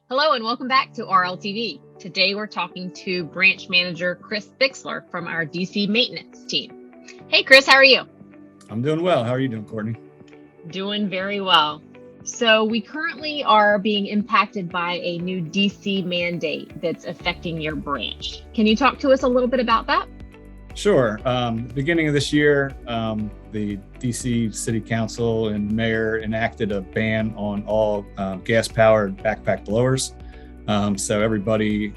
Hello and welcome back to RLTV. Today we're talking to branch manager Chris Bixler from our DC maintenance team. Hey Chris, how are you? I'm doing well. How are you doing, Courtney? Doing very well. So we currently are being impacted by a new DC mandate that's affecting your branch. Can you talk to us a little bit about that? Sure. Beginning of this year, the DC City Council and Mayor enacted a ban on all gas-powered backpack blowers. So everybody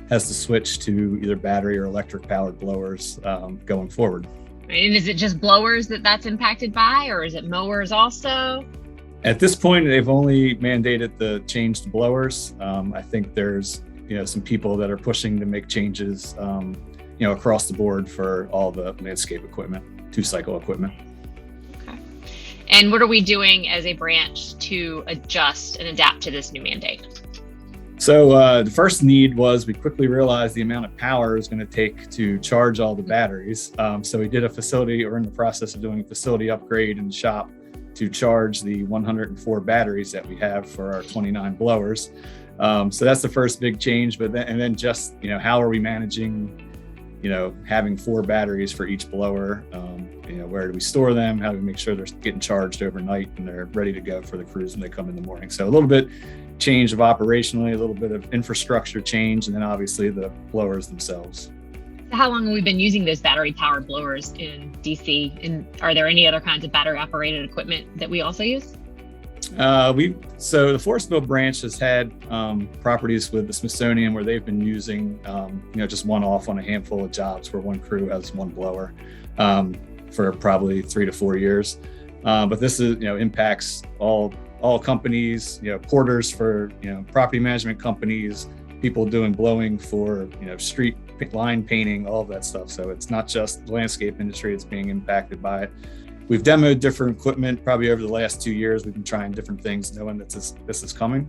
has to switch to either battery or electric-powered blowers going forward. And is it just blowers that's impacted by, or is it mowers also? At this point, they've only mandated the change to blowers. I think there's some people that are pushing to make changes across the board for all the landscape equipment, two-cycle equipment. Okay. And what are we doing as a branch to adjust and adapt to this new mandate? So the first need was we quickly realized the amount of power is going to take to charge all the batteries. So we did in the process of doing a facility upgrade in the shop to charge the 104 batteries that we have for our 29 blowers. So that's the first big change. But then just, how are we managing having 4 batteries for each blower? Where do we store them? How do we make sure they're getting charged overnight and they're ready to go for the crews when they come in the morning? So a little bit change of operationally, a little bit of infrastructure change, and then obviously the blowers themselves. How long have we been using those battery powered blowers in DC? And are there any other kinds of battery operated equipment that we also use? So the Forestville branch has had properties with the Smithsonian where they've been using, just one-off on a handful of jobs where one crew has one blower for probably 3 to 4 years. But this is, impacts all companies, porters for, property management companies, people doing blowing for, street line painting, all of that stuff. So it's not just the landscape industry that's being impacted by it. We've demoed different equipment probably over the last 2 years. We've been trying different things, knowing that this is coming,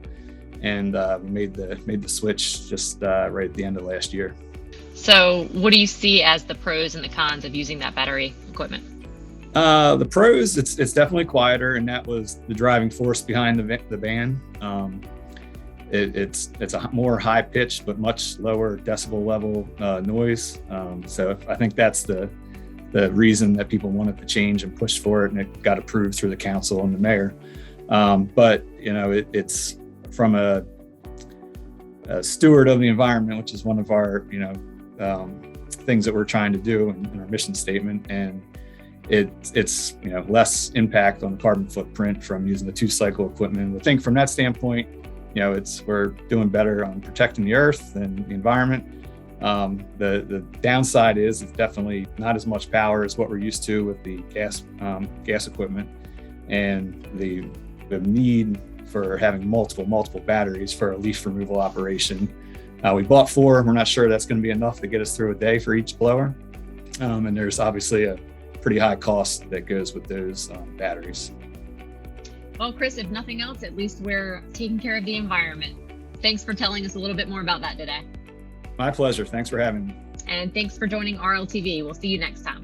and we made the switch just right at the end of last year. So, what do you see as the pros and the cons of using that battery equipment? The pros, it's definitely quieter, and that was the driving force behind the ban. It's a more high pitched but much lower decibel level noise. So I think that's the reason that people wanted to change and push for it, and it got approved through the council and the mayor. But it's from a steward of the environment, which is one of our things that we're trying to do in our mission statement, and it's less impact on the carbon footprint from using the 2-cycle equipment. I think from that standpoint, we're doing better on protecting the earth and the environment. The downside is it's definitely not as much power as what we're used to with the gas equipment, and the need for having multiple batteries for a leaf removal operation. We bought 4. We're not sure that's going to be enough to get us through a day for each blower. And there's obviously a pretty high cost that goes with those batteries. Well, Chris, if nothing else, at least we're taking care of the environment. Thanks for telling us a little bit more about that today. My pleasure. Thanks for having me. And thanks for joining RLTV. We'll see you next time.